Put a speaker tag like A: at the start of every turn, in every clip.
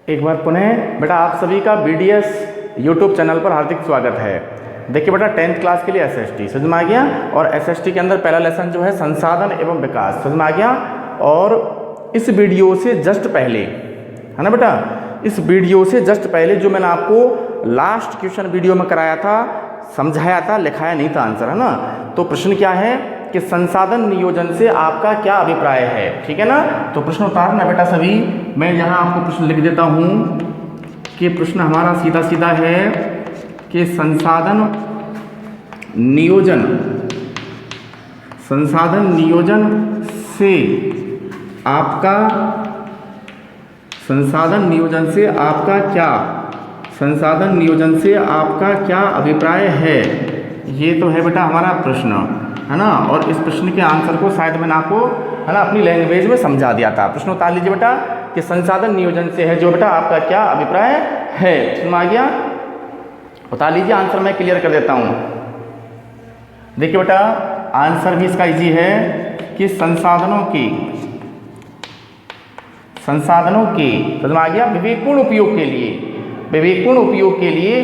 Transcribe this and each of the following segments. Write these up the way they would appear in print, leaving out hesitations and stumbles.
A: एक बार पुनः बेटा आप सभी का BDS यूट्यूब चैनल पर हार्दिक स्वागत है। देखिए बेटा 10th क्लास के लिए SST समझ में आ गया, और SST के अंदर पहला लेसन जो है संसाधन एवं विकास समझ में आ गया। और इस वीडियो से जस्ट पहले है ना बेटा, इस वीडियो से जस्ट पहले जो मैंने आपको लास्ट क्वेश्चन वीडियो में कराया था, समझाया था, लिखाया नहीं था आंसर, है ना। तो प्रश्न क्या है कि संसाधन नियोजन से आपका क्या अभिप्राय है, ठीक है ना। तो प्रश्न उतारना बेटा सभी, मैं यहाँ आपको प्रश्न लिख देता हूँ कि प्रश्न हमारा सीधा सीधा है कि संसाधन नियोजन से आपका क्या अभिप्राय है, ये तो है बेटा हमारा प्रश्न, है ना। और इस प्रश्न के आंसर को शायद मैंने आपको, है ना, अपनी लैंग्वेज में समझा दिया था। प्रश्न उतार लीजिए बेटा कि संसाधन नियोजन से है जो बेटा आपका क्या अभिप्राय है, समझ में आ गया। उतार लीजिए, आंसर मैं क्लियर कर देता हूँ। देखिए बेटा आंसर भी इसका इजी है कि संसाधनों के समझ में आ गया विवेकपूर्ण उपयोग के लिए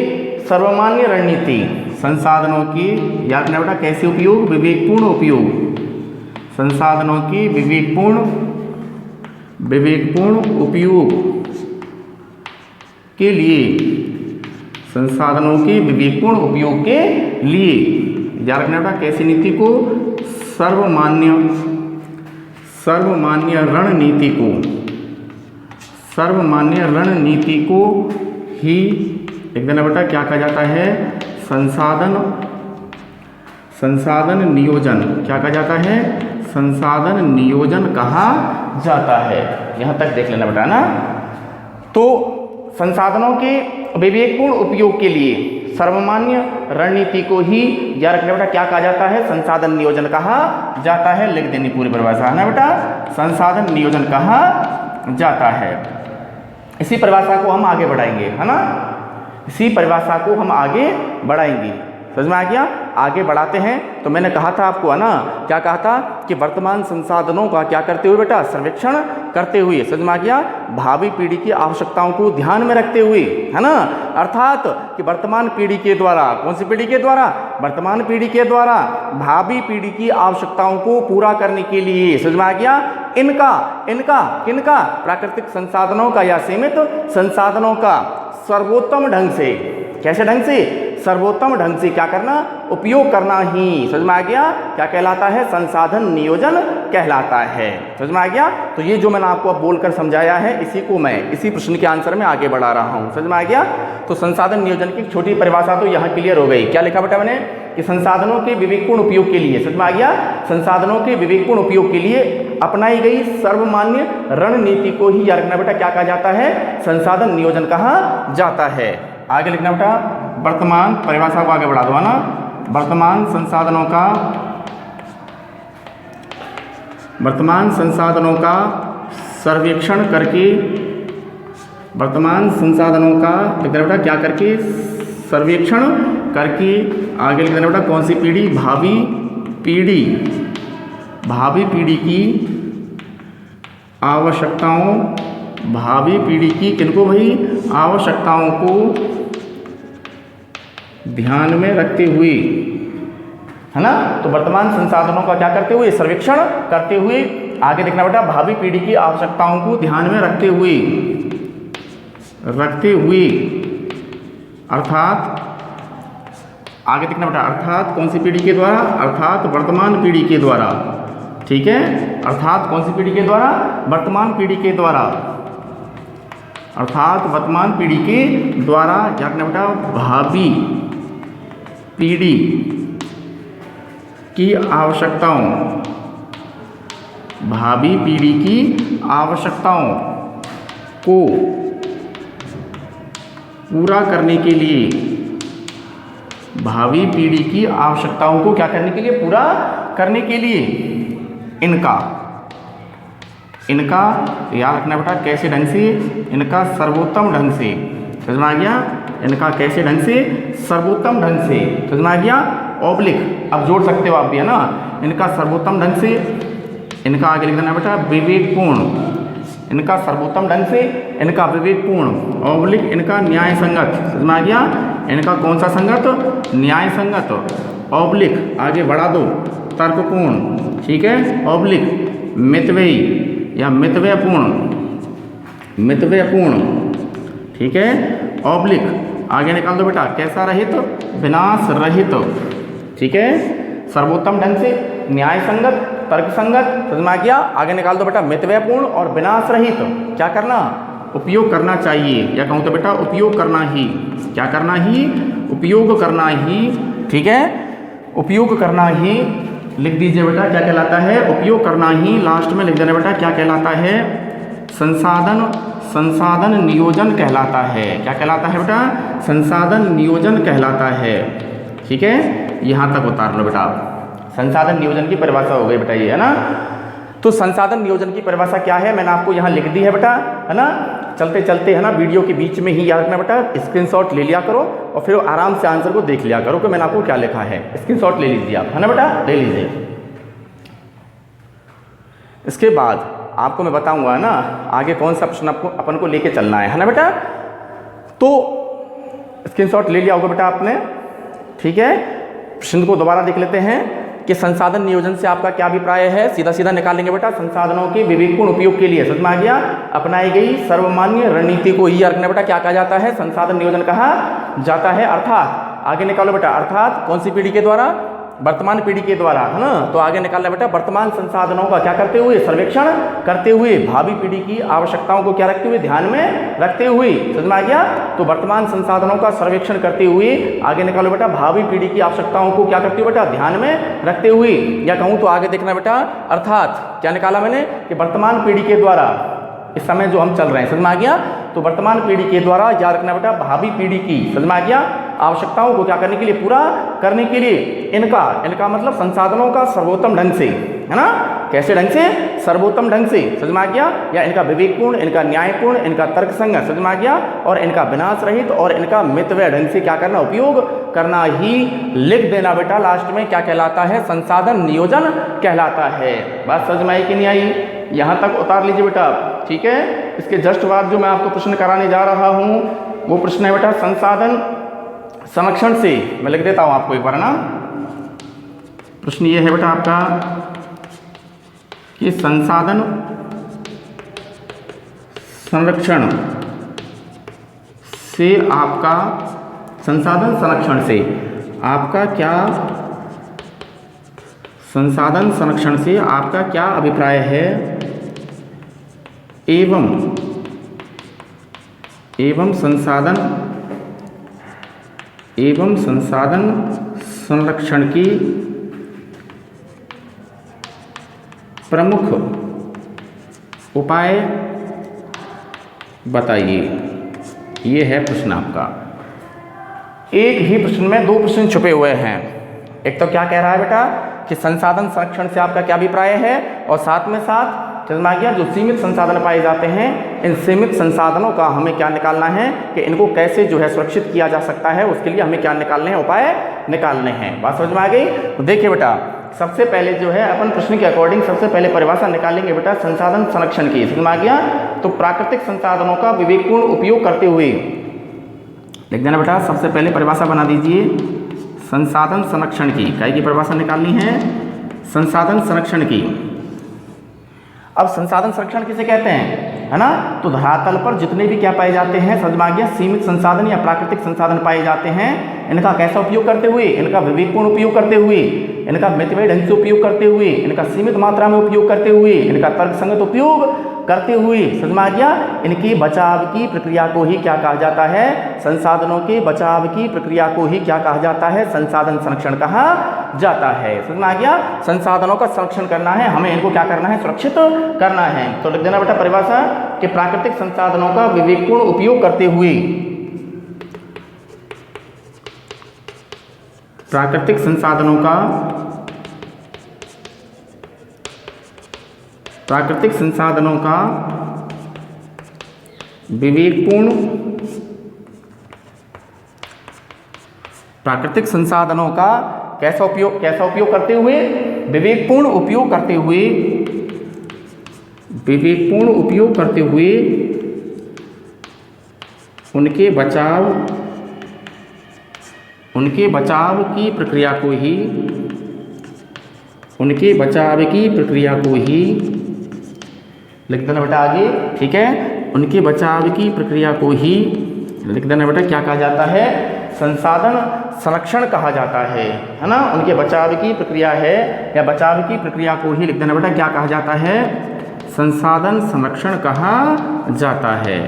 A: सर्वमान्य रणनीति, संसाधनों की याद रखना बेटा कैसे उपयोग, विवेकपूर्ण उपयोग, संसाधनों की विवेकपूर्ण उपयोग के लिए, संसाधनों के विवेकपूर्ण उपयोग के लिए याद रखना बेटा कैसी नीति को, सर्वमान्य रणनीति को ही एक दिन बेटा क्या कहा जाता है, संसाधन नियोजन, क्या कहा जाता है, संसाधन नियोजन कहा जाता है। यहाँ तक देख लेना बेटा ना। तो संसाधनों के विवेकपूर्ण उपयोग के लिए सर्वमान्य रणनीति को ही याद रखना बेटा क्या कहा जाता है, संसाधन नियोजन कहा जाता है। लिख देनी पूरी परिभाषा, है ना बेटा, संसाधन नियोजन कहा जाता है। इसी परिभाषा को हम आगे बढ़ाएंगे, है ना, इसी परिभाषा को हम आगे बढ़ाएंगे। समझ में आ गया। आगे बढ़ाते हैं तो मैंने कहा था आपको, है ना, क्या कहा था कि वर्तमान संसाधनों का क्या करते हुए बेटा, सर्वेक्षण करते हुए, समझ में आ गया, भावी पीढ़ी की आवश्यकताओं को ध्यान में रखते हुए, है ना। अर्थात कि वर्तमान पीढ़ी के द्वारा, कौन सी पीढ़ी के द्वारा, वर्तमान पीढ़ी के द्वारा भावी पीढ़ी की आवश्यकताओं को पूरा करने के लिए, समझ में आ गया, किनका प्राकृतिक संसाधनों का या सीमित संसाधनों का सर्वोत्तम ढंग से, कैसे ढंग से, सर्वोत्तम ढंग से क्या करना, उपयोग करना ही, समझ में आ गया, क्या कहलाता है, संसाधन नियोजन कहलाता है। समझ में आ गया। तो ये जो मैंने आपको अब बोलकर समझाया है, इसी को मैं इसी प्रश्न के आंसर में आगे बढ़ा रहा हूँ। समझ में आ गया। तो संसाधन नियोजन की छोटी परिभाषा तो यहाँ क्लियर हो गई। क्या लिखा बेटा मैंने कि संसाधनों के विवेकपूर्ण उपयोग के लिए, समझ में आ गया, संसाधनों के विवेकपूर्ण उपयोग के लिए अपनाई गई सर्वमान्य रणनीति को ही याद रखना बेटा क्या कहा जाता है, संसाधन नियोजन कहा जाता है। आगे लिखना बेटा, वर्तमान परिभाषा को आगे बढ़ा दो, है ना, वर्तमान संसाधनों का सर्वेक्षण करके, वर्तमान संसाधनों का लिखना बेटा क्या करके, सर्वेक्षण करके, आगे लिखना बेटा कौन सी पीढ़ी, भावी पीढ़ी की आवश्यकताओं, भावी पीढ़ी की किनको भाई, आवश्यकताओं को ध्यान में रखते हुए, है ना। तो वर्तमान संसाधनों का क्या करते हुए, सर्वेक्षण करते हुए, आगे देखना बेटा भावी पीढ़ी की आवश्यकताओं को ध्यान में रखते हुए अर्थात, आगे देखना बेटा, अर्थात कौन सी पीढ़ी के द्वारा, अर्थात वर्तमान पीढ़ी के द्वारा, ठीक है, अर्थात कौन सी पीढ़ी के द्वारा, वर्तमान पीढ़ी के द्वारा, अर्थात वर्तमान पीढ़ी के द्वारा क्या करना बेटा, भावी पीढ़ी की आवश्यकताओं, भावी पीढ़ी की आवश्यकताओं को पूरा करने के लिए, भावी पीढ़ी की आवश्यकताओं को क्या करने के लिए, पूरा करने के लिए इनका याद रखना बेटा कैसे ढंग से, इनका सर्वोत्तम ढंग से, समझ में आ गया, इनका कैसे ढंग से, सर्वोत्तम ढंग से, समझ में आ गया, ऑब्लिक अब जोड़ सकते हो आप भी, है ना, इनका सर्वोत्तम ढंग से, इनका आगे लिख देना बेटा विवेकपूर्ण इनका सर्वोत्तम ढंग से, इनका विवेकपूर्ण ऑब्लिक इनका न्याय संगत, समझ में आ गया, इनका कौन सा संगत, न्याय संगत ऑब्लिक आगे बढ़ा दो तर्कपूर्ण, ठीक है, ऑब्लिक मितव्ययी या मितव्ययपूर्ण, मितव्ययपूर्ण, ठीक है, ऑब्लिक आगे निकाल दो बेटा कैसा रहित, विनाश रहित, ठीक है, सर्वोत्तम ढंग से, न्याय संगत, तर्क संगत, समझ में आ गया, आगे निकाल दो बेटा मितव्ययपूर्ण और विनाश रहित, क्या करना, उपयोग करना चाहिए, या कहूँ तो बेटा उपयोग करना ही, क्या करना ही, उपयोग करना ही, ठीक है, उपयोग करना ही, लिख दीजिए बेटा क्या कहलाता है, उपयोग करना ही, लास्ट में लिख देना बेटा क्या कहलाता है, संसाधन, संसाधन नियोजन कहलाता है, क्या कहलाता है बेटा, संसाधन नियोजन कहलाता है, ठीक है, यहाँ तक उतार लो बेटा, संसाधन नियोजन की परिभाषा हो गई बेटा ये, है ना। तो संसाधन नियोजन की परिभाषा क्या है, मैंने आपको यहाँ लिख दी है बेटा, है ना, चलते चलते है ना वीडियो के बीच में ही याद रखना बेटा, स्क्रीनशॉट ले लिया करो और फिर आराम से आंसर को देख लिया करो कि मैंने आपको क्या लिखा है, स्क्रीनशॉट ले लीजिए आप, है ना बेटा, ले लीजिए। इसके बाद आपको मैं बताऊंगा ना आगे कौन सा प्रश्न आपको अपन को लेके चलना है ना बेटा, तो स्क्रीनशॉट ले लिया होगा बेटा आपने, ठीक है। प्रश्न को दोबारा देख लेते हैं कि संसाधन नियोजन से आपका क्या अभिप्राय है, सीधा सीधा निकालेंगे बेटा, संसाधनों के विवेकपूर्ण उपयोग के लिए, समझ में आ गया, अपनाई गई सर्वमान्य रणनीति को ही रखना बेटा क्या कहा जाता है, संसाधन नियोजन कहा जाता है। अर्थात आगे निकालो बेटा, अर्थात कौन सी पीढ़ी के द्वारा, वर्तमान पीढ़ी के द्वारा, है ना, तो आगे निकालना बेटा वर्तमान संसाधनों का क्या करते हुए, सर्वेक्षण करते हुए, भावी पीढ़ी की आवश्यकताओं को क्या रखते हुए, ध्यान में रखते हुए, समझ में आ गया, तो वर्तमान संसाधनों का सर्वेक्षण करते हुए, आगे निकालो बेटा भावी पीढ़ी की आवश्यकताओं को क्या करते हुए बेटा, ध्यान में रखते हुए, या कहूँ तो आगे देखना बेटा, अर्थात क्या निकाला मैंने कि वर्तमान पीढ़ी के द्वारा, इस समय जो हम चल रहे हैं, समझ में आ गया, तो वर्तमान पीढ़ी के द्वारा याद रखना बेटा भावी पीढ़ी की, समझ में आ गया, आवश्यकताओं को क्या करने के लिए, पूरा करने के लिए, इनका मतलब संसाधनों का सर्वोत्तम ढंग से, है ना, कैसे ढंग से, सर्वोत्तम ढंग से, समझ में आ गया, या इनका विवेकपूर्ण, इनका न्यायपूर्ण, इनका तर्कसंगत, समझ में आ गया, और इनका विनाश रहित और इनका मितव्यय ढंग से क्या करना, उपयोग करना ही, लिख देना बेटा लास्ट में क्या कहलाता है, संसाधन नियोजन कहलाता है। बात समझ में आई कि नहीं आई, यहाँ तक उतार लीजिए बेटा, ठीक है। इसके जस्ट बाद जो मैं आपको प्रश्न कराने जा रहा हूँ वो प्रश्न है बेटा संसाधन संरक्षण से, मैं लिख देता हूँ आपको एक बार ना, प्रश्न ये है बेटा आपका कि संसाधन संरक्षण से आपका, संसाधन संरक्षण से आपका क्या, संसाधन संरक्षण से आपका क्या अभिप्राय है, एवं संसाधन संरक्षण की प्रमुख उपाय बताइए। ये है प्रश्न आपका। एक ही प्रश्न में दो प्रश्न छुपे हुए हैं। एक तो क्या कह रहा है बेटा कि संसाधन संरक्षण से आपका क्या अभिप्राय है, और साथ में साथ चलना गया जो सीमित संसाधन पाए जाते हैं, इन सीमित संसाधनों का हमें क्या निकालना है कि इनको कैसे जो है सुरक्षित किया जा सकता है, उसके लिए हमें क्या निकालने हैं, उपाय निकालने हैं। बात समझ में आ गई। तो देखिए बेटा सबसे पहले जो है अपन प्रश्न के अकॉर्डिंग सबसे पहले परिभाषा निकालेंगे बेटा संसाधन संरक्षण की, समझ में आ गया। तो प्राकृतिक संसाधनों का विवेकपूर्ण उपयोग करते हुए, लिख देना बेटा सबसे पहले परिभाषा बना दीजिए संसाधन संरक्षण की। क्या की परिभाषा निकालनी है, संसाधन संरक्षण की। अब संसाधन संरक्षण किसे कहते हैं, है ना, तो धरातल पर जितने भी क्या पाए जाते हैं, समझ में आ गया, सीमित संसाधन या प्राकृतिक संसाधन पाए जाते हैं, इनका कैसा उपयोग करते हुए, इनका विवेकपूर्ण उपयोग करते हुए, इनका मितव्ययी ढंग से उपयोग करते हुए, इनका सीमित मात्रा में उपयोग करते हुए, इनका तर्कसंगत उपयोग करते हुए, समझ में आ गया, इनके बचाव की प्रक्रिया को ही क्या कहा जाता है, संसाधनों के बचाव की प्रक्रिया को ही क्या कहा जाता है, संसाधन संरक्षण कहा जाता है। समझ में आ गया, संसाधनों का संरक्षण करना है हमें, इनको क्या करना है, सुरक्षित करना है। तो लिख देना बेटा परिभाषा कि प्राकृतिक संसाधनों का विवेकपूर्ण उपयोग करते हुए, प्राकृतिक संसाधनों का, प्राकृतिक संसाधनों का विवेकपूर्ण, प्राकृतिक संसाधनों का कैसा उपयोग करते हुए, विवेकपूर्ण उपयोग करते हुए विवेकपूर्ण उपयोग करते हुए उनके बचाव की प्रक्रिया को ही लिख देना बेटा आगे, ठीक है। उनके बचाव की प्रक्रिया को ही लिख देना बेटा क्या कहा जाता है, संसाधन संरक्षण कहा जाता है ना। उनके बचाव की प्रक्रिया है या बचाव की प्रक्रिया को ही लिख देना बेटा क्या कहा जाता है, संसाधन संरक्षण कहा जाता है।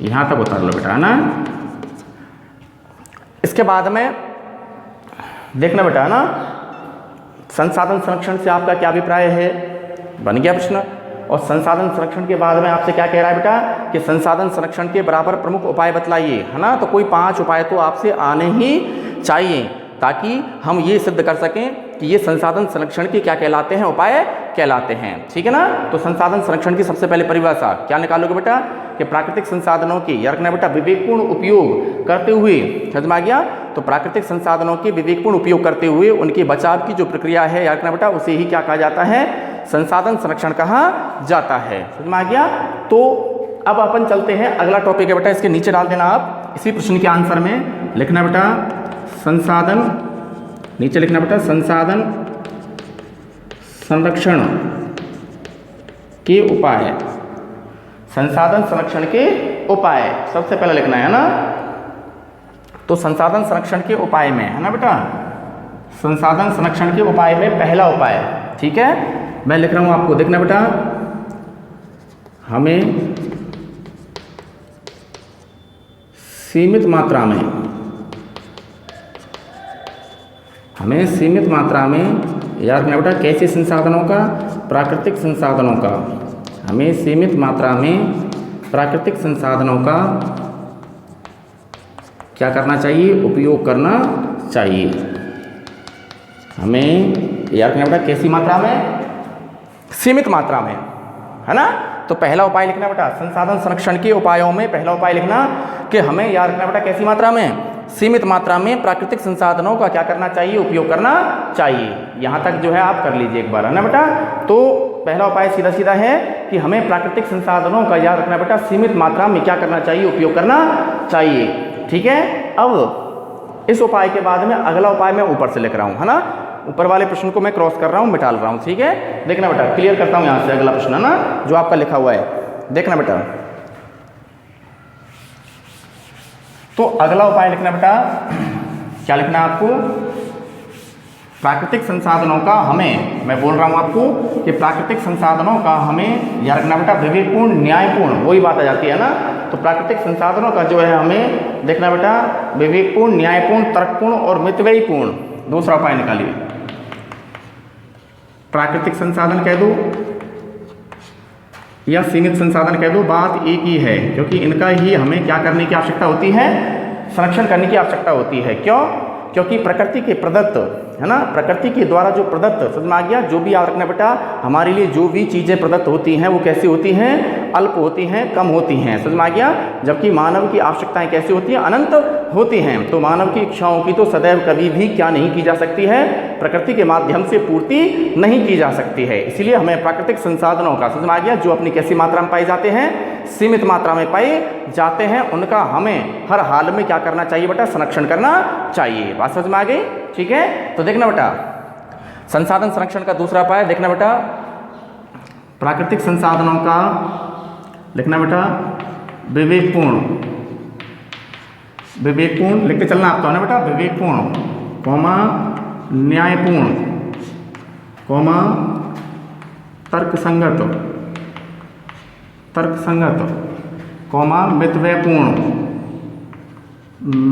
A: यहाँ तक उतार लो बेटा, है ना। इसके बाद में देखना बेटा, है ना, संसाधन संरक्षण से आपका क्या अभिप्राय है, बन गया प्रश्न। और संसाधन संरक्षण के बाद में आपसे क्या कह रहा है बेटा कि संसाधन संरक्षण के बराबर प्रमुख उपाय बतलाइए, है ना। तो कोई 5 उपाय तो आपसे आने ही चाहिए ताकि हम ये सिद्ध कर सकें कि ये संसाधन संरक्षण के क्या कहलाते हैं, उपाय कहलाते हैं, ठीक है ना। तो संसाधन संरक्षण की सबसे पहले परिभाषा क्या निकालोगे बेटा कि प्राकृतिक संसाधनों की, याद रखना बेटा, विवेकपूर्ण उपयोग करते हुए, समझ में आ गया। तो प्राकृतिक संसाधनों के विवेकपूर्ण उपयोग करते हुए उनके बचाव की जो प्रक्रिया है, याद रखना बेटा, उसे ही क्या कहा जाता है, संसाधन संरक्षण कहा जाता है, समझ में आ गया। तो अब अपन चलते हैं, अगला टॉपिक है बेटा, इसके नीचे डाल देना आप, इसी प्रश्न के आंसर में लिखना बेटा संसाधन, नीचे लिखना बेटा संसाधन संरक्षण के उपाय, संसाधन संरक्षण के उपाय सबसे पहले लिखना है ना। तो संसाधन संरक्षण के उपाय में, है ना बेटा, संसाधन संरक्षण के उपाय में पहला उपाय, ठीक है, मैं लिख रहा हूं आपको, देखना बेटा, हमें सीमित मात्रा में याद रखना बेटा, कैसे संसाधनों का, प्राकृतिक संसाधनों का, हमें सीमित मात्रा में प्राकृतिक संसाधनों का क्या करना चाहिए, उपयोग करना चाहिए। हमें याद रखना बेटा कैसी मात्रा में, सीमित मात्रा में, है ना। तो पहला उपाय लिखना बेटा संसाधन संरक्षण के उपायों में पहला उपाय लिखना कि हमें याद रखना बेटा कैसी मात्रा में, सीमित मात्रा में प्राकृतिक संसाधनों का क्या करना चाहिए, उपयोग करना चाहिए। यहाँ तक जो है आप कर लीजिए एक बार, है ना बेटा। तो पहला उपाय सीधा सीधा है कि हमें प्राकृतिक संसाधनों का याद रखना बेटा सीमित मात्रा में क्या करना चाहिए, उपयोग करना चाहिए, ठीक है। अब इस उपाय के बाद में अगला उपाय मैं ऊपर से लिख रहा हूँ, है ना, ऊपर वाले प्रश्न को मैं क्रॉस कर रहा हूँ, मिटा रहा हूँ, ठीक है। देखना बेटा, क्लियर करता हूँ यहाँ से अगला प्रश्न, है ना, जो आपका लिखा हुआ है, देखना बेटा। तो अगला उपाय लिखना बेटा, क्या लिखना है आपको, प्राकृतिक संसाधनों का हमें, मैं बोल रहा हूँ आपको कि प्राकृतिक संसाधनों का हमें याद रखना बेटा विवेकपूर्ण, न्यायपूर्ण, वही बात आ जाती है ना। तो प्राकृतिक संसाधनों का जो है हमें देखना बेटा विवेकपूर्ण, न्यायपूर्ण, तर्कपूर्ण और मितव्ययीपूर्ण, दूसरा उपाय निकालिए। प्राकृतिक संसाधन कह दो या सीमित संसाधन कह दो, बात एक ही है, क्योंकि इनका ही हमें क्या करने की आवश्यकता होती है, संरक्षण करने की आवश्यकता होती है। क्यों, क्योंकि प्रकृति के प्रदत्त, है ना, प्रकृति के द्वारा जो प्रदत्त, समझ में आ गया, जो भी याद रखना बेटा हमारे लिए जो भी चीज़ें प्रदत्त होती हैं वो कैसी होती हैं, अल्प होती हैं, कम होती हैं, समझ में आ गया। जबकि मानव की आवश्यकताएं कैसी होती हैं, अनंत होती हैं। तो मानव की इच्छाओं की तो सदैव कभी भी क्या नहीं की जा सकती है, प्रकृति के माध्यम से पूर्ति नहीं की जा सकती है। इसलिए हमें प्राकृतिक संसाधनों का, समझ में आ गया, जो अपनी कैसी मात्रा में पाए जाते हैं, सीमित मात्रा में पाए जाते हैं, उनका हमें हर हाल में क्या करना चाहिए बेटा, संरक्षण करना चाहिए। बात समझ में आ गई, ठीक है। तो देखना बेटा संसाधन संरक्षण का दूसरा उपाय, देखना बेटा प्राकृतिक संसाधनों का, लिखना बेटा विवेकपूर्ण, विवेकपूर्ण लिखते चलना आपका, है ना बेटा, विवेकपूर्ण, कौमा न्यायपूर्ण, कौमा तर्कसंगत, तर्कसंगत, कौमा मितव्ययपूर्ण,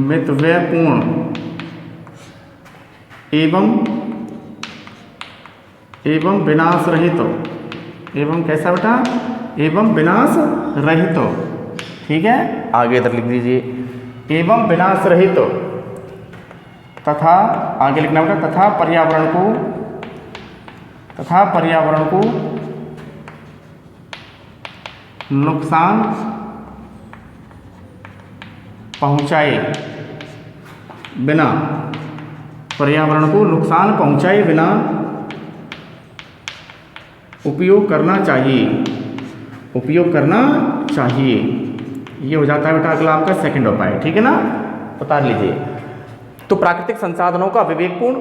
A: मितव्ययपूर्ण एवं विनाश रहित, एवं कैसा बेटा, एवं विनाश रहित, ठीक है। आगे इधर लिख दीजिए, एवं विनाश रहित, तथा आगे लिखना बेटा तथा पर्यावरण को नुकसान पहुंचाए बिना, पर्यावरण को नुकसान पहुंचाए बिना उपयोग करना चाहिए। उपयोग करना चाहिए। ये हो जाता है बेटा अगला आपका सेकंड उपाय, ठीक है ना, उतार लीजिए। तो प्राकृतिक संसाधनों का विवेकपूर्ण,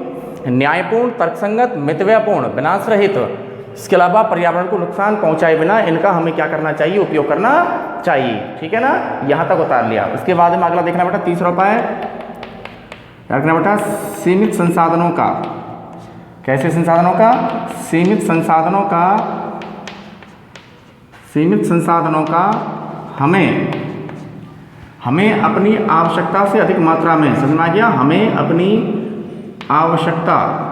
A: न्यायपूर्ण, तर्कसंगत, मितव्ययपूर्ण, विनाश रहित, इसके अलावा पर्यावरण को नुकसान पहुंचाए बिना इनका हमें क्या करना चाहिए, उपयोग करना चाहिए, ठीक है ना। यहाँ तक उतार लिया। उसके बाद में अगला देखना बेटा तीसरा उपाय रखना बेटा सीमित संसाधनों का, कैसे संसाधनों का, सीमित संसाधनों का, सीमित संसाधनों का हमें अपनी आवश्यकता से अधिक मात्रा में, समझ में आ गया, हमें अपनी आवश्यकता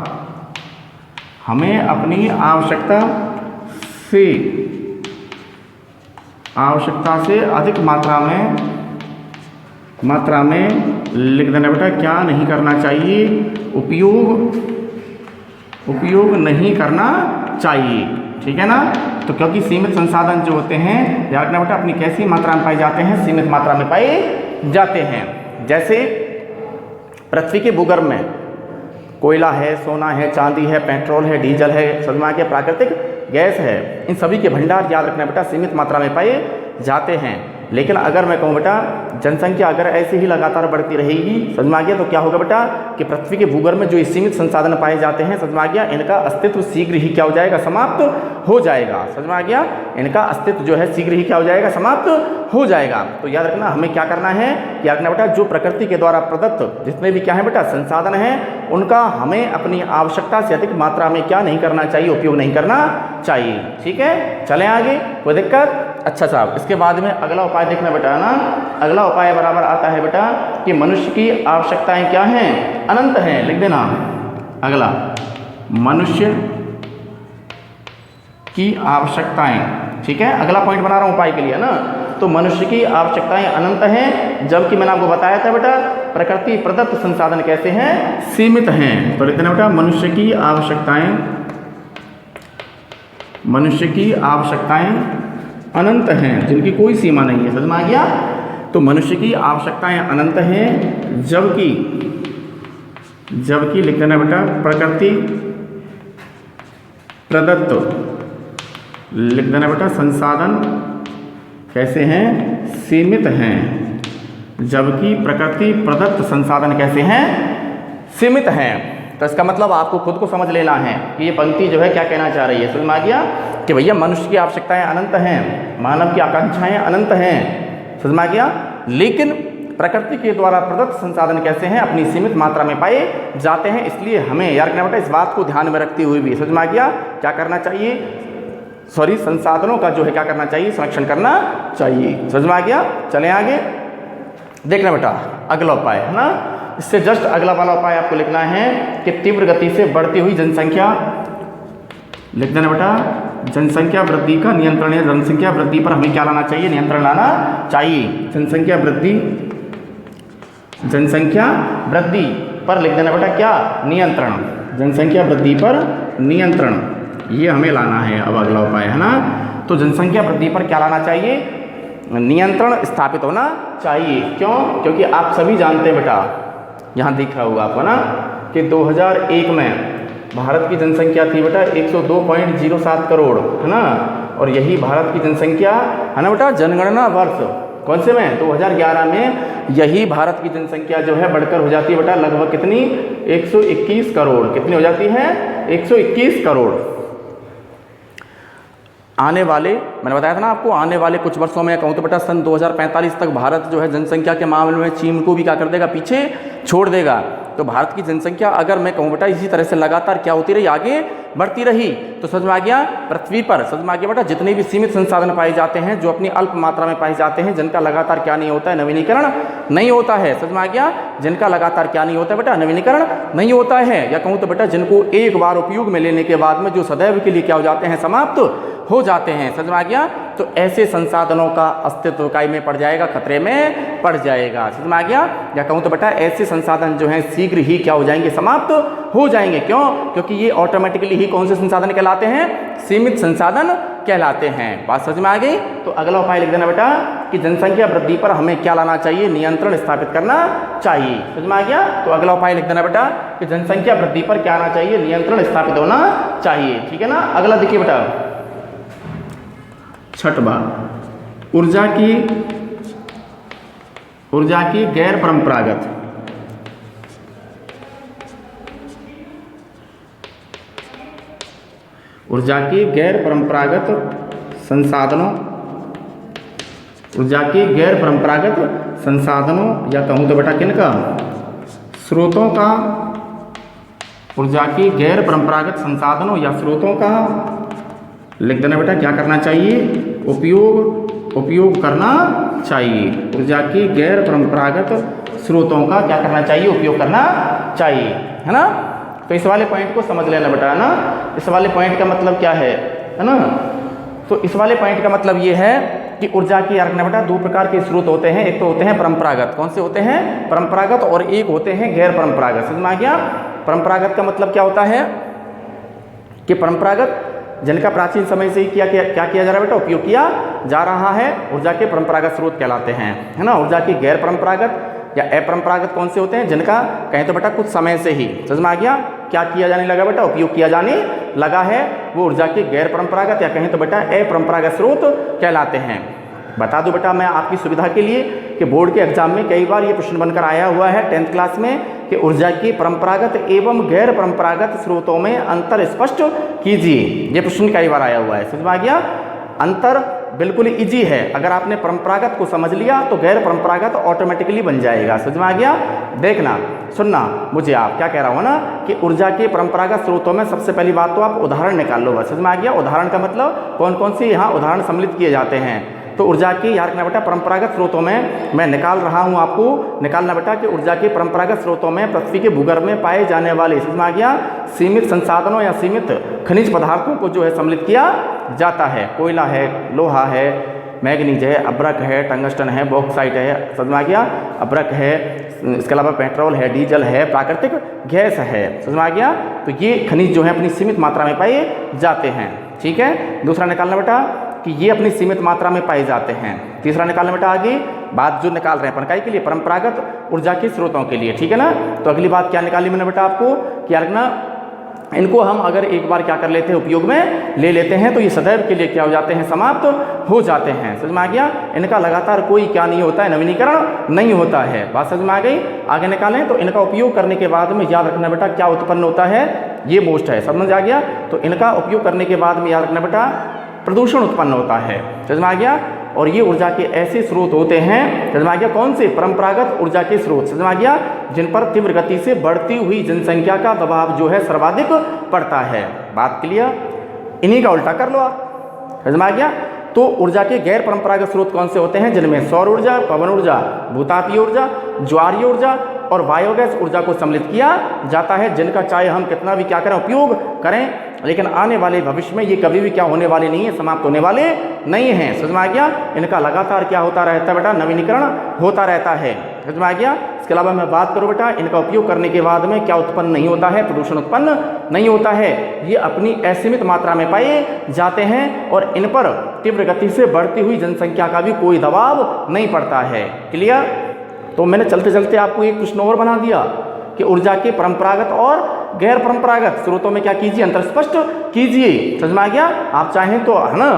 A: से अधिक मात्रा में लिख देना बेटा क्या नहीं करना चाहिए, उपयोग नहीं करना चाहिए, ठीक है ना। तो क्योंकि सीमित संसाधन जो होते हैं याद रखना बेटा अपनी कैसी मात्रा में पाए जाते हैं, सीमित मात्रा में पाए जाते हैं। जैसे पृथ्वी के भूगर्भ में कोयला है, सोना है, चांदी है, पेट्रोल है, डीजल है, सदमा के प्राकृतिक गैस है, इन सभी के भंडार याद रखना बेटा सीमित मात्रा में पाए जाते हैं। लेकिन अगर मैं कहूँ बेटा जनसंख्या अगर ऐसे ही लगातार बढ़ती रहेगी, समझ में आ गया, तो क्या होगा बेटा कि पृथ्वी के भूगर्भ में जो सीमित संसाधन पाए जाते हैं, समझ में आ गया, इनका अस्तित्व शीघ्र ही क्या हो जाएगा, समाप्त हो जाएगा। समझ में आ गया, इनका अस्तित्व जो है शीघ्र ही क्या हो जाएगा, समाप्त हो जाएगा। तो याद रखना हमें क्या करना है, याद रखना बेटा जो प्रकृति के द्वारा प्रदत्त जितने भी क्या है बेटा संसाधन हैं, उनका हमें अपनी आवश्यकता से अधिक मात्रा में क्या नहीं करना चाहिए, उपयोग नहीं करना चाहिए, ठीक है। चलें आगे, कोई दिक्कत। अच्छा साहब, इसके बाद में अगला उपाय देखना बेटा ना, अगला उपाय बराबर आता है बेटा कि मनुष्य की आवश्यकताएं क्या हैं, अनंत हैं, लिख देना। अगला मनुष्य की आवश्यकताएं, ठीक है, अगला पॉइंट बना रहा हूं उपाय के लिए ना। तो मनुष्य की आवश्यकताएं अनंत हैं, जबकि मैंने आपको बताया था बेटा प्रकृति प्रदत्त संसाधन कैसे हैं, सीमित हैं। तो लिख देना बेटा मनुष्य की आवश्यकताएं अनंत हैं, जिनकी कोई सीमा नहीं है, समझ में आ गया। तो मनुष्य की आवश्यकताएं अनंत हैं, जबकि लिख देना बेटा प्रकृति प्रदत्त, लिख देना बेटा संसाधन कैसे हैं, सीमित हैं, जबकि प्रकृति प्रदत्त संसाधन कैसे हैं, सीमित हैं। तो इसका मतलब आपको खुद को समझ लेना है कि ये पंक्ति जो है क्या कहना चाह रही है, समझ में आ गया कि भैया मनुष्य की आवश्यकताएं अनंत हैं, मानव की आकांक्षाएं अनंत हैं, समझ में आ गया, लेकिन प्रकृति के द्वारा प्रदत्त संसाधन कैसे हैं, अपनी सीमित मात्रा में पाए जाते हैं। इसलिए हमें याद रखना बेटा इस बात को ध्यान में रखते हुए भी, समझ में आ गया, क्या करना चाहिए, संसाधनों का जो है क्या करना चाहिए, संरक्षण करना चाहिए, समझ में आ गया। चलें आगे, देखना बेटा अगला उपाय है ना, इससे जस्ट अगला वाला उपाय आपको लिखना है कि तीव्र गति से बढ़ती हुई जनसंख्या, लिख देना बेटा जनसंख्या वृद्धि का नियंत्रण है, जनसंख्या वृद्धि पर हमें क्या लाना चाहिए, नियंत्रण लाना चाहिए। जनसंख्या वृद्धि पर लिख देना बेटा क्या, नियंत्रण, जनसंख्या वृद्धि पर नियंत्रण, ये हमें लाना है। अब अगला उपाय है ना, तो जनसंख्या वृद्धि पर क्या लाना चाहिए, नियंत्रण स्थापित होना चाहिए। क्यों, क्योंकि आप सभी जानते हैं बेटा, यहाँ दिख रहा होगा आपको ना कि 2001 में भारत की जनसंख्या थी बेटा 102.07 करोड़, है ना, और यही भारत की जनसंख्या है ना बेटा जनगणना वर्ष कौन से में, 2011 में यही भारत की जनसंख्या जो है बढ़कर हो जाती है बेटा लगभग कितनी, 121 करोड़, कितनी हो जाती है, 121 करोड़। आने वाले, मैंने बताया था ना आपको, आने वाले कुछ वर्षों में कहूँ तो बेटा सन 2045 तक भारत जो है जनसंख्या के मामले में चीन को भी क्या कर देगा, पीछे छोड़ देगा। तो भारत की जनसंख्या अगर मैं कहूँ बेटा इसी तरह से लगातार क्या होती रही, आगे बढ़ती रही, तो समझ में आ गया पृथ्वी पर, समझ में आ गया बेटा जितने भी सीमित संसाधन पाए जाते हैं, जो अपनी अल्प मात्रा में पाए जाते हैं, जिनका लगातार क्या नहीं होता है, नवीनीकरण नहीं होता है, समझ में आ गया, जिनका लगातार क्या नहीं होता है बेटा, नवीनीकरण नहीं होता है, या कहूँ तो बेटा जिनको एक बार उपयोग में लेने के बाद में जो सदैव के लिए क्या हो जाते हैं, समाप्त हो जाते हैं, समझ में आ गया। तो ऐसे संसाधनों का अस्तित्व काय में पड़ जाएगा, खतरे में पड़ जाएगा, समझ में आ गया। या कहूँ तो बेटा ऐसे संसाधन जो हैं शीघ्र ही क्या हो जाएंगे, समाप्त हो जाएंगे। क्यों, क्योंकि ये ऑटोमेटिकली ही कौन से संसाधन कहलाते हैं, सीमित संसाधन कहलाते हैं। बात समझ में आ गई। तो अगला उपाय लिख देना बेटा कि जनसंख्या वृद्धि पर हमें क्या लाना चाहिए, नियंत्रण स्थापित करना चाहिए, समझ में आ गया। तो अगला उपाय लिख देना बेटा कि जनसंख्या वृद्धि पर क्या आना चाहिए, नियंत्रण स्थापित होना चाहिए, ठीक है ना। अगला देखिए बेटा, छठवां, ऊर्जा की गैर परंपरागत संसाधनों या कहूँ तो बेटा किनका, स्रोतों का, ऊर्जा की गैर परंपरागत संसाधनों या स्रोतों का लिख देना बेटा, क्या करना चाहिए, उपयोग करना चाहिए। ऊर्जा की गैर परंपरागत स्रोतों का क्या करना चाहिए, उपयोग करना चाहिए, है ना। तो इस वाले पॉइंट को समझ लेना बेटा, है ना। इस वाले पॉइंट का मतलब क्या है ना। तो इस वाले पॉइंट का मतलब ये है कि ऊर्जा की यार बेटा दो प्रकार के स्रोत होते हैं। एक तो होते हैं परंपरागत, कौन से होते हैं, परंपरागत, और एक होते हैं गैर परंपरागत। समझ में आ गया। परंपरागत का मतलब क्या होता है कि परंपरागत जिनका प्राचीन समय से ही क्या किया जा रहा है बेटा, उपयोग किया जा रहा है, ऊर्जा के परंपरागत स्रोत कहलाते हैं, है ना। ऊर्जा की गैर परंपरागत या अपरंपरागत कौन से होते हैं, जिनका कहें तो बेटा कुछ समय से ही, समझ में आ गया, क्या किया जाने लगा बेटा, उपयोग किया जाने लगा है, वो ऊर्जा के गैर परंपरागत या कहें तो बेटा अपरंपरागत स्रोत कहलाते हैं। बता दूं बेटा मैं आपकी सुविधा के लिए कि बोर्ड के एग्जाम में कई बार ये प्रश्न बनकर आया हुआ है 10th क्लास में कि ऊर्जा की परंपरागत एवं गैर परंपरागत स्रोतों में अंतर स्पष्ट कीजिए। ये प्रश्न कई बार आया हुआ है, समझ में आ गया। अंतर बिल्कुल इजी है, अगर आपने परंपरागत को समझ लिया तो गैर परंपरागत ऑटोमेटिकली बन जाएगा, समझ में आ गया। देखना सुनना मुझे, आप क्या कह रहा हूँ ना कि ऊर्जा के परंपरागत स्रोतों में सबसे पहली बात तो आप उदाहरण निकाल लो, बस, समझ में आ गया। उदाहरण का मतलब कौन कौन से यहाँ उदाहरण सम्मिलित किए जाते हैं। तो ऊर्जा की यार बेटा परंपरागत स्रोतों में मैं निकाल रहा हूँ, आपको निकालना बेटा कि ऊर्जा के परंपरागत स्रोतों में पृथ्वी के भूगर्भ में पाए जाने वाले, समझ में आ गया, सीमित संसाधनों या सीमित खनिज पदार्थों को जो है सम्मिलित किया जाता है। कोयला है, लोहा है, मैग्नीज है, अब्रक है, टंगस्टन है, बॉक्साइट है, समझ में आ गया, अब्रक है, इसके अलावा पेट्रोल है, डीजल है, प्राकृतिक गैस है, समझ में आ गया। तो ये खनिज जो है अपनी सीमित मात्रा में पाए जाते हैं, ठीक है। दूसरा निकालना बेटा कि ये अपनी सीमित मात्रा में पाए जाते हैं। तीसरा निकालना बेटा आगे बात जो निकाल रहे हैं अपन के लिए परंपरागत ऊर्जा के स्रोतों के लिए, ठीक है ना। तो अगली बात क्या निकाली मैंने बेटा आपको कि यार ना इनको हम अगर एक बार क्या कर लेते हैं, उपयोग में ले लेते हैं, तो ये सदैव के लिए क्या हो जाते हैं, समाप्त हो जाते हैं, समझ में आ गया। इनका लगातार कोई क्या नहीं होता है, नवीनीकरण नहीं होता है, बात समझ में आ गई। आगे निकालें तो इनका उपयोग करने के बाद में याद रखना बेटा क्या उत्पन्न होता है, ये मोस्ट है, समझ आ गया। तो इनका उपयोग करने के बाद में याद रखना बेटा प्रदूषण उत्पन्न होता है, समझ में आ गया। और ये ऊर्जा के ऐसे स्रोत होते हैं, समझ में आ गया, कौन से, परंपरागत ऊर्जा के स्रोत, समझ में आ गया, जिन पर तीव्र गति से बढ़ती हुई जनसंख्या का दबाव जो है सर्वाधिक पड़ता है। बात क्लियर। इन्हीं का उल्टा कर लो आप, समझ में आ गया। तो ऊर्जा के गैर परंपरागत स्रोत कौन से होते हैं, जिनमें सौर ऊर्जा, पवन ऊर्जा, भूतापीय ऊर्जा, ज्वारीय ऊर्जा और बायोगैस ऊर्जा को सम्मिलित किया जाता है, जिनका चाहे हम कितना भी क्या करें, उपयोग करें, लेकिन आने वाले भविष्य में ये कभी भी क्या होने वाले नहीं है, समाप्त होने वाले नहीं हैं, समझ में आ गया। इनका लगातार क्या होता रहता है बेटा, नवीनीकरण होता रहता है, समझ में आ गया। इसके अलावा मैं बात करूँ बेटा इनका उपयोग करने के बाद में क्या उत्पन्न नहीं होता है, प्रदूषण उत्पन्न नहीं होता है, ये अपनी असीमित मात्रा में पाए जाते हैं और इन पर तीव्र गति से बढ़ती हुई जनसंख्या का भी कोई दबाव नहीं पड़ता है। क्लियर। तो मैंने चलते चलते आपको एक प्रश्न और बना दिया कि ऊर्जा के परंपरागत और गैर परंपरागत स्रोतों में क्या कीजिए, अंतर स्पष्ट कीजिए, समझ में आ गया। आप चाहें तो, है ना,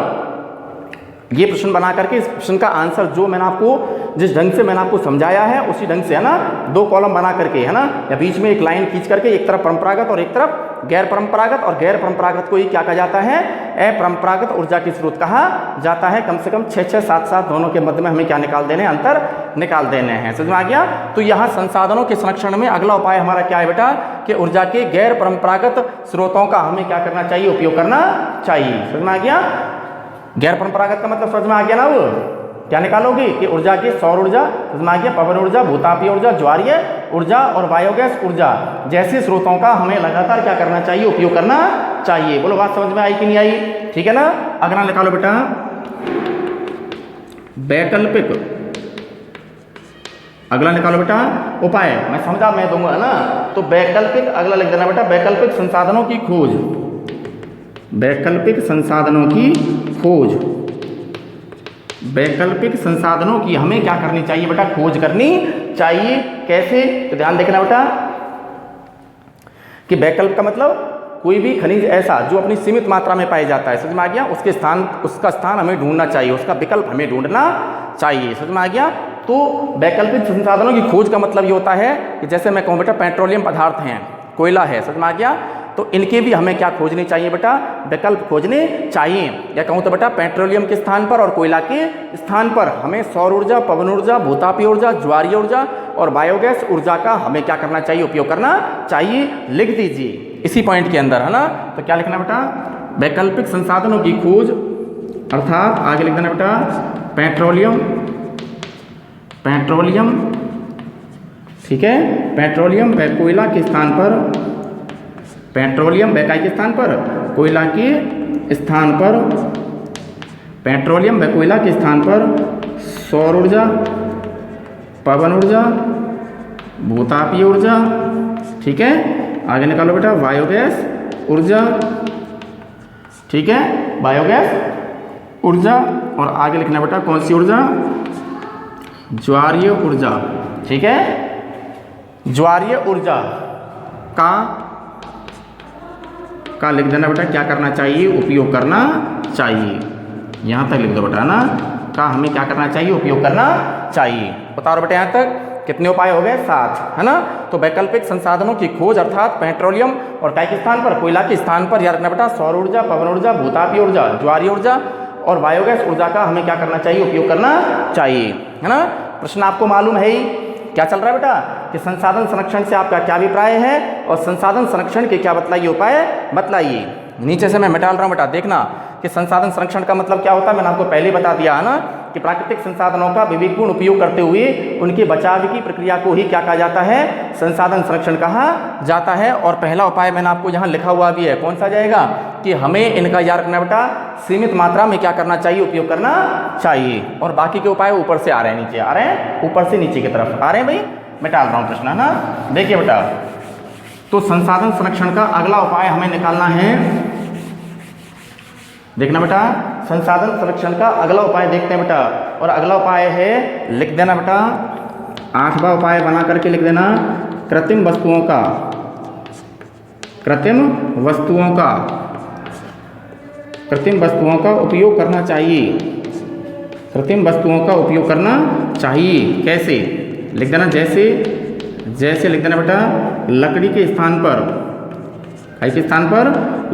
A: ये प्रश्न बना करके इस प्रश्न का आंसर जो मैंने आपको जिस ढंग से मैंने आपको समझाया है उसी ढंग से, है ना, दो कॉलम बना करके, है ना, या बीच में एक लाइन खींच करके एक तरफ परंपरागत और एक तरफ गैर परंपरागत, और गैर परंपरागत को ही क्या कहा जाता है, अपरंपरागत ऊर्जा के स्रोत कहा जाता है। कम से कम 6-6, 7-7 दोनों के मध्य में हमें क्या निकाल देने हैं, अंतर निकाल देने हैं, समझ में आ गया। तो यहाँ संसाधनों के संरक्षण में अगला उपाय हमारा क्या है बेटा कि ऊर्जा के गैर परंपरागत स्रोतों का हमें क्या करना चाहिए, उपयोग करना चाहिए, समझ में आ गया। गैर परंपरागत का मतलब समझ में आ गया ना, वो क्या निकालोगे कि ऊर्जा की सौर ऊर्जा, समझ में आ गया, पवन ऊर्जा, भूतापीय ऊर्जा, ज्वारीय ऊर्जा और बायोगैस ऊर्जा जैसे स्रोतों का हमें लगातार क्या करना चाहिए, उपयोग करना चाहिए। बोलो बात समझ में आई कि नहीं आई, ठीक है ना। अगला निकालो बेटा वैकल्पिक, अगला निकालो बेटा उपाय, मैं समझा मैं दूंगा, है ना। तो वैकल्पिक अगला लिख देना बेटा, वैकल्पिक संसाधनों की खोज, वैकल्पिक संसाधनों की खोज, वैकल्पिक संसाधनों की हमें क्या करनी चाहिए बेटा, खोज करनी चाहिए। कैसे, तो ध्यान देखना बेटा कि वैकल्प का मतलब कोई भी खनिज ऐसा जो अपनी सीमित मात्रा में पाया जाता है, समझ में आ गया, उसका स्थान हमें ढूंढना चाहिए, उसका विकल्प हमें ढूंढना चाहिए, समझ में आ गया। तो वैकल्पिक संसाधनों की खोज का मतलब ये होता है कि जैसे मैं कहूँ बेटा पेट्रोलियम पदार्थ हैं, कोयला है, समझ में आ गया, तो इनके भी हमें क्या खोजने चाहिए बेटा, विकल्प खोजने चाहिए। या कहूँ तो बेटा पेट्रोलियम के स्थान पर और कोयला के स्थान पर हमें सौर ऊर्जा, पवन ऊर्जा, भूतापीय ऊर्जा, ज्वारीय ऊर्जा और बायोगैस ऊर्जा का हमें क्या करना चाहिए, उपयोग करना चाहिए। लिख दीजिए इसी पॉइंट के अंदर, है ना। तो क्या लिखना बेटा, वैकल्पिक संसाधनों की खोज, अर्थात आगे लिख देना बेटा पेट्रोलियम, ठीक है, पेट्रोलियम व कोयला के स्थान पर, पेट्रोलियम व काय के स्थान पर, कोयला के स्थान पर, पेट्रोलियम व कोयला के स्थान पर सौर ऊर्जा, पवन ऊर्जा, भूतापीय ऊर्जा, ठीक है, आगे निकालो बेटा बायोगैस ऊर्जा, ठीक है, बायोगैस ऊर्जा, और आगे लिखना बेटा कौन सी ऊर्जा, ज्वारीय ऊर्जा, ठीक है, ज्वारीय ऊर्जा का लिख देना बेटा, क्या करना चाहिए, उपयोग करना चाहिए। यहाँ तक लिख दो बेटा, ना, का हमें क्या करना चाहिए, उपयोग करना चाहिए। बताओ बेटा यहाँ तक कितने उपाय हो गए, 7, है ना। तो वैकल्पिक संसाधनों की खोज अर्थात पेट्रोलियम और काय के स्थान पर, कोयला के स्थान पर याद रखना बेटा सौर ऊर्जा, पवन ऊर्जा, भूतापीय ऊर्जा, ज्वारीय ऊर्जा और बायोगैस ऊर्जा का हमें क्या करना चाहिए, उपयोग करना चाहिए, है ना। प्रश्न आपको मालूम है ही क्या चल रहा है बेटा, कि संसाधन संरक्षण से आपका क्या अभिप्राय है और संसाधन संरक्षण के क्या बतलाइए, उपाय बतलाइए। नीचे से मैं मिटा रहा हूँ बेटा, देखना कि संसाधन संरक्षण का मतलब क्या होता है, मैंने आपको पहले बता दिया है ना, कि प्राकृतिक संसाधनों का विवेकपूर्ण उपयोग करते हुए उनके बचाव की प्रक्रिया को ही क्या कहा जाता है, संसाधन संरक्षण कहा जाता है। और पहला उपाय मैंने आपको यहाँ लिखा हुआ भी है, कौन सा जाएगा, कि हमें इनका याद रखना बेटा सीमित मात्रा में क्या करना चाहिए, उपयोग करना चाहिए। और बाकी के उपाय ऊपर से आ रहे हैं, नीचे आ रहे हैं, ऊपर से नीचे की तरफ आ रहे हैं भाई, मैं टाल रहा हूँ प्रश्न, है ना। देखिए बेटा, तो संसाधन संरक्षण का अगला उपाय हमें निकालना है, देखना बेटा, संसाधन संरक्षण का अगला उपाय देखते हैं बेटा। और अगला उपाय है, लिख देना बेटा, 8वां उपाय बना करके लिख देना, कृत्रिम वस्तुओं का, कृत्रिम वस्तुओं का उपयोग करना चाहिए, कृत्रिम वस्तुओं का उपयोग करना चाहिए। कैसे लिख देना, जैसे लिख देना बेटा, लकड़ी के स्थान पर, काय के स्थान पर,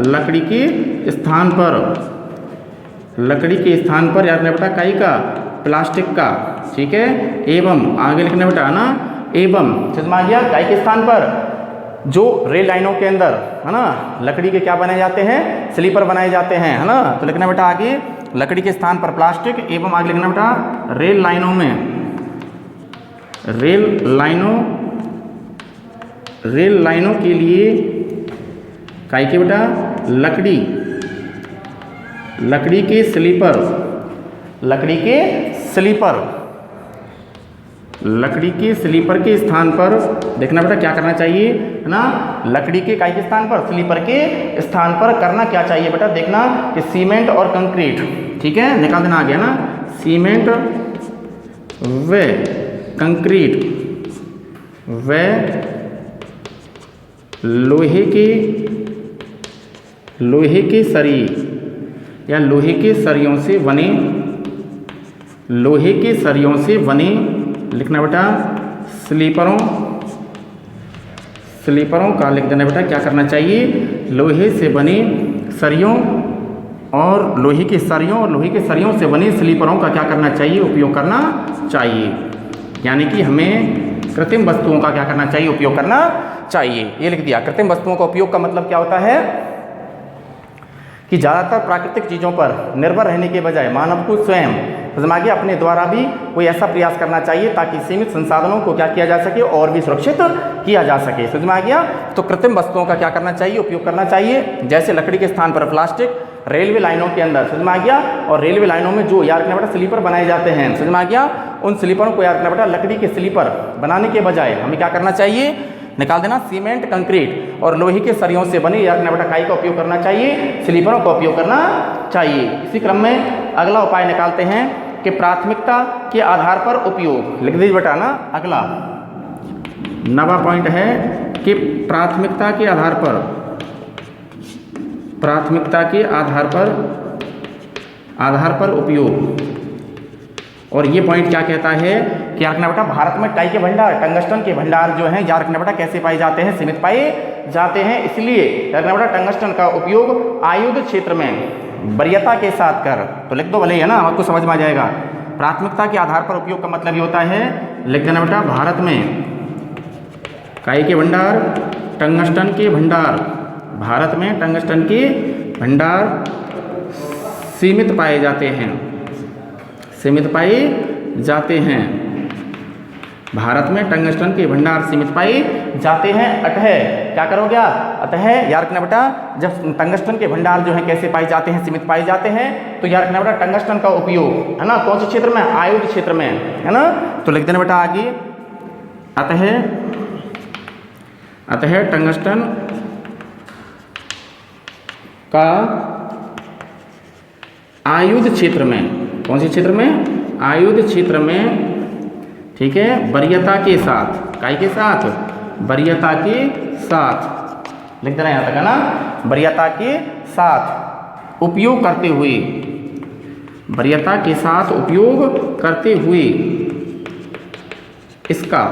A: लकड़ी के स्थान पर, लकड़ी के स्थान पर याद रखना बेटा काय का, प्लास्टिक का, ठीक है। एवं आगे लिखना बेटा, ना, एवं समझ में आ गया, काय के स्थान पर, जो रेल लाइनों के अंदर, है ना, लकड़ी के क्या बनाए जाते हैं, स्लीपर बनाए जाते हैं, है ना। तो लिखना बेटा आगे लकड़ी के स्थान पर प्लास्टिक, एवं आगे लिखना बेटा रेल लाइनों में, रेल लाइनों के लिए काय के बेटा, लकड़ी के स्लीपर, लकड़ी के स्लीपर के स्थान पर देखना बेटा क्या करना चाहिए, है ना, लकड़ी के काय के स्थान पर, स्लीपर के स्थान पर करना क्या चाहिए बेटा, देखना कि सीमेंट और कंक्रीट, ठीक है, निकाल देना आ गया ना, सीमेंट व कंक्रीट व लोहे के सरिये या लोहे के सरियों से बने लिखना बेटा स्लीपरों का लिख देना बेटा क्या करना चाहिए, लोहे से बने सरियों और लोहे के सरियों से बने स्लीपरों का क्या करना चाहिए, उपयोग करना चाहिए। यानी कि हमें कृत्रिम वस्तुओं का क्या करना चाहिए, उपयोग करना चाहिए। ये लिख दिया। कृत्रिम वस्तुओं का उपयोग का मतलब क्या होता है कि ज़्यादातर प्राकृतिक चीज़ों पर निर्भर रहने के बजाय मानव को स्वयं आगे अपने द्वारा भी कोई ऐसा प्रयास करना चाहिए ताकि सीमित संसाधनों को क्या किया जा सके और भी सुरक्षित किया जा सके। समझ में आ गया। तो कृत्रिम वस्तुओं का क्या करना चाहिए, उपयोग करना चाहिए। जैसे लकड़ी के स्थान पर प्लास्टिक, रेलवे लाइनों के अंदर, समझ में आ गया। और रेलवे लाइनों में जो याद रखना बेटा स्लीपर बनाए जाते हैं, समझ में आ गया। उन स्लीपरों को याद रखना बेटा लकड़ी के स्लीपर बनाने के बजाय हमें क्या करना चाहिए, निकाल देना सीमेंट, कंक्रीट और लोहे के सरियों से बने याद रखना बेटा काई का उपयोग करना चाहिए, स्लीपरों का उपयोग करना चाहिए। इसी क्रम में अगला उपाय निकालते हैं कि प्राथमिकता के आधार पर उपयोग। लिख दीजिए बेटा ना, अगला 9वां पॉइंट है कि प्राथमिकता के आधार पर प्राथमिकता के आधार पर उपयोग। और ये पॉइंट क्या कहता है कि रखना बेटा भारत में टाई के भंडार, टंगस्टन के भंडार जो हैं, याद रखना बेटा कैसे पाए जाते हैं, सीमित पाए जाते हैं। इसलिए रखना बेटा टंगस्टन का उपयोग आयुध क्षेत्र में वरीयता के साथ कर, तो लिख दो भले, है ना, आपको समझ में आ जाएगा। प्राथमिकता के आधार पर उपयोग का मतलब ये होता है, लिख देना बेटा भारत में काई के भंडार, टंगस्टन के भंडार, भारत में टंगस्टन के भंडार सीमित पाए जाते हैं, सीमित पाए जाते हैं। भारत में टंगस्टन के भंडार सीमित पाए जाते हैं। अतः क्या करोगे, अतः याद रखना बेटा जब टंगस्टन के भंडार जो है कैसे पाए जाते हैं, सीमित पाए जाते हैं, तो याद रखना बेटा टंगस्टन का उपयोग, है ना, कौन से क्षेत्र में, आयुध क्षेत्र में, है ना। तो लिख देना बेटा आगे, अतः टंगस्टन का आयुध क्षेत्र में, कौन से क्षेत्र में, आयुध क्षेत्र में, ठीक है, वरीयता के साथ, काय के साथ, वरीयता के साथ, लिख देना यहाँ तक, है ना, वरीयता के साथ उपयोग करते हुए, वरीयता के साथ उपयोग करते हुए इसका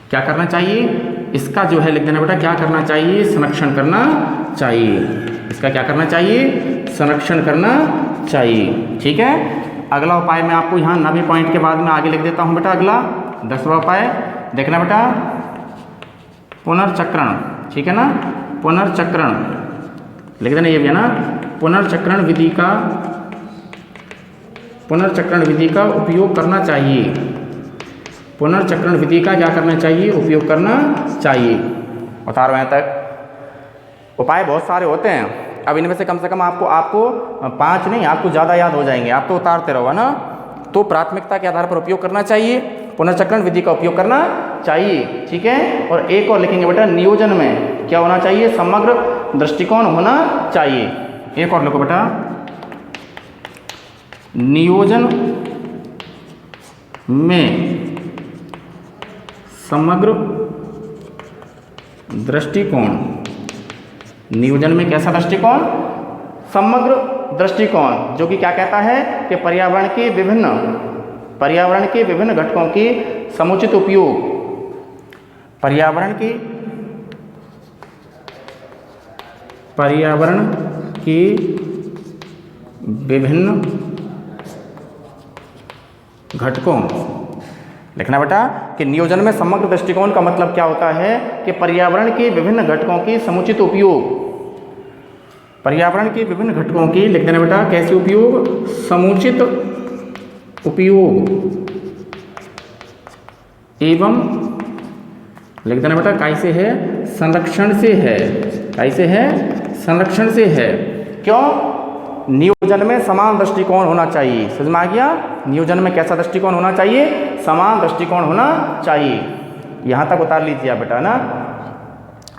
A: क्या करना चाहिए, इसका जो है लिख देना बेटा क्या करना चाहिए, संरक्षण करना चाहिए। इसका क्या करना चाहिए, संरक्षण करना चाहिए। ठीक है, अगला उपाय मैं आपको यहाँ 90 पॉइंट के बाद में आगे लिख देता हूँ बेटा। अगला 10वां उपाय देखना बेटा, पुनर्चक्रण, ठीक है ना, पुनर्चक्रण लिख देना, ये भी है ना, पुनर्चक्रण विधि का उपयोग करना चाहिए। पुनर्चक्रण विधि का क्या करना चाहिए, उपयोग करना चाहिए। बता रहे हैं तक उपाय बहुत सारे होते हैं, अब इनमें से कम आपको 5 नहीं, आपको ज़्यादा याद हो जाएंगे, आप तो उतारते रहो, ना। तो प्राथमिकता के आधार पर उपयोग करना चाहिए, पुनर्चक्रण विधि का उपयोग करना चाहिए, ठीक है। और एक और लिखेंगे बेटा, नियोजन में क्या होना चाहिए, समग्र दृष्टिकोण होना चाहिए। एक और लिखो बेटा, नियोजन में समग्र दृष्टिकोण, नियोजन में कैसा दृष्टिकोण, समग्र दृष्टिकोण, जो कि क्या कहता है कि पर्यावरण के विभिन्न घटकों के समुचित उपयोग, पर्यावरण के विभिन्न घटकों, लिखना बेटा कि नियोजन में समग्र दृष्टिकोण का मतलब क्या होता है कि पर्यावरण के विभिन्न घटकों के समुचित उपयोग, पर्यावरण के विभिन्न घटकों के, लिख देना बेटा कैसे उपयोग, समुचित उपयोग एवं, लिख देना बेटा कैसे है, संरक्षण से है, कैसे है, संरक्षण से है। क्यों, नियोजन में समान दृष्टिकोण होना चाहिए, समझ में आ गया। नियोजन में कैसा दृष्टिकोण होना चाहिए, समान दृष्टिकोण होना चाहिए। यहाँ तक उतार लीजिए आप बेटा, ना।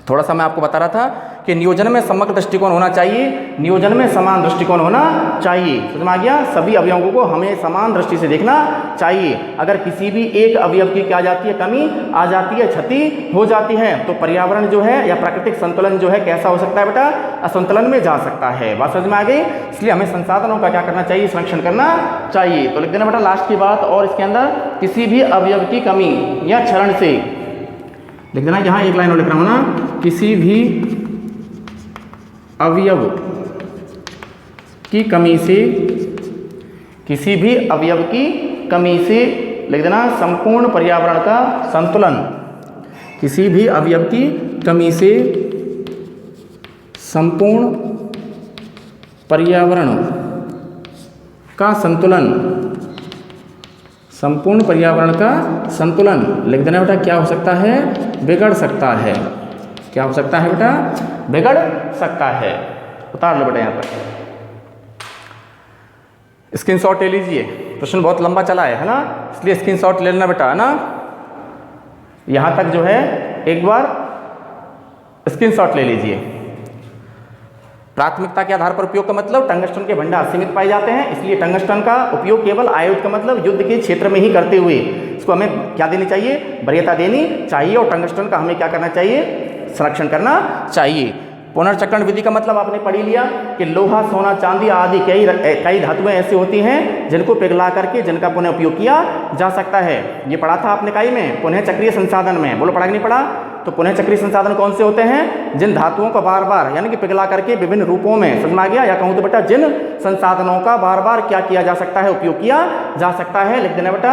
A: थोड़ा सा मैं आपको बता रहा था कि नियोजन में समग्र दृष्टिकोण होना चाहिए, नियोजन में समान दृष्टिकोण होना चाहिए, समझ में आ गया। सभी अवयवों को हमें समान दृष्टि से देखना चाहिए। अगर किसी भी एक अवयव की क्या जाती है, कमी आ जाती है, क्षति हो जाती है, तो पर्यावरण जो है या प्राकृतिक संतुलन जो है कैसा हो सकता है बेटा, असंतुलन में जा सकता है। बात समझ में आ गई। इसलिए हमें संसाधनों का क्या करना चाहिए, संरक्षण करना चाहिए। तो लिख देना बेटा लास्ट की बात, और इसके अंदर किसी भी अवयव की कमी या क्षरण से, लिख देना, यहाँ एक लाइन और लिख रहा हूँ ना, किसी भी अवयव की कमी से, किसी भी अवयव की कमी से, लिख देना संपूर्ण पर्यावरण का संतुलन, किसी भी अवयव की कमी से संपूर्ण पर्यावरण का संतुलन, संपूर्ण पर्यावरण का संतुलन, लिख देना बेटा क्या हो सकता है, बिगड़ सकता है। क्या हो सकता है बेटा, बिगड़ सकता है। उतार लो बेटा यहाँ पर, स्क्रीनशॉट ले लीजिए, प्रश्न बहुत लंबा चला है ना, इसलिए स्क्रीनशॉट ले लेना बेटा, है ना। यहाँ तक जो है एक बार स्क्रीनशॉट ले लीजिए। प्राथमिकता के आधार पर उपयोग का मतलब, टंगस्टन के भंडार सीमित पाए जाते हैं, इसलिए टंगस्टन का उपयोग केवल आयुध का मतलब युद्ध के क्षेत्र में ही करते हुए इसको हमें क्या देनी चाहिए, वरीयता देनी चाहिए, और टंगस्टन का हमें क्या करना चाहिए, संरक्षण करना चाहिए। पुनर्चक्रण विधि का मतलब आपने पढ़ ही लिया कि लोहा, सोना, चांदी आदि कई धातुएं ऐसी होती हैं जिनको पिघला करके जिनका पुनः उपयोग किया जा सकता है। ये पढ़ा था आपने कई में, पुनः चक्रीय संसाधन में। बोलो पढ़ा कि नहीं पढ़ा? तो पुनः चक्रीय संसाधन कौन से होते हैं? जिन धातुओं को बार बार यानी कि पिघला करके विभिन्न रूपों में, समझ में आ गया? या कहूँ तो बेटा जिन संसाधनों का बार बार क्या किया जा सकता है, उपयोग किया जा सकता है। लिख देना बेटा।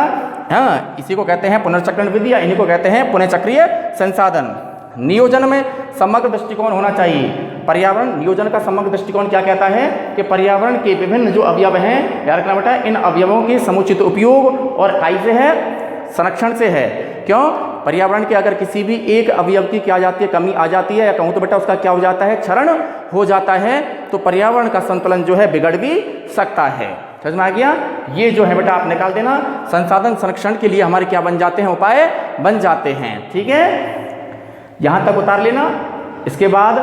A: हाँ, इसी को कहते हैं पुनर्चक्रण विधि या इन्हीं को कहते हैं पुनः चक्रीय संसाधन। नियोजन में समग्र दृष्टिकोण होना चाहिए। पर्यावरण नियोजन का समग्र दृष्टिकोण क्या कहता है कि पर्यावरण के विभिन्न जो अवयव हैं, याद रखना बेटा, इन अवयवों के समुचित उपयोग और कैसे है? संरक्षण से है। क्यों? पर्यावरण के अगर किसी भी एक अवयव की क्या आ जाती है, कमी आ जाती है, या कहूँ तो बेटा उसका क्या हो जाता है, क्षरण हो जाता है, तो पर्यावरण का संतुलन जो है बिगड़ भी सकता है। समझ में आ गया? ये जो है बेटा आप निकाल देना, संसाधन संरक्षण के लिए हमारे क्या बन जाते हैं, उपाय बन जाते हैं। ठीक है, यहाँ तक उतार लेना। इसके बाद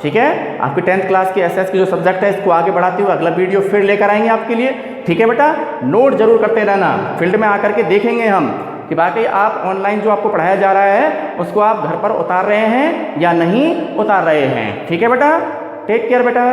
A: ठीक है, आपकी 10th क्लास की एसएस की जो सब्जेक्ट है इसको आगे बढ़ाते हुए अगला वीडियो फिर लेकर आएंगे आपके लिए। ठीक है बेटा, नोट जरूर करते रहना। फील्ड में आकर के देखेंगे हम कि बाकी आप ऑनलाइन जो आपको पढ़ाया जा रहा है उसको आप घर पर उतार रहे हैं या नहीं उतार रहे हैं। ठीक है बेटा, टेक केयर बेटा।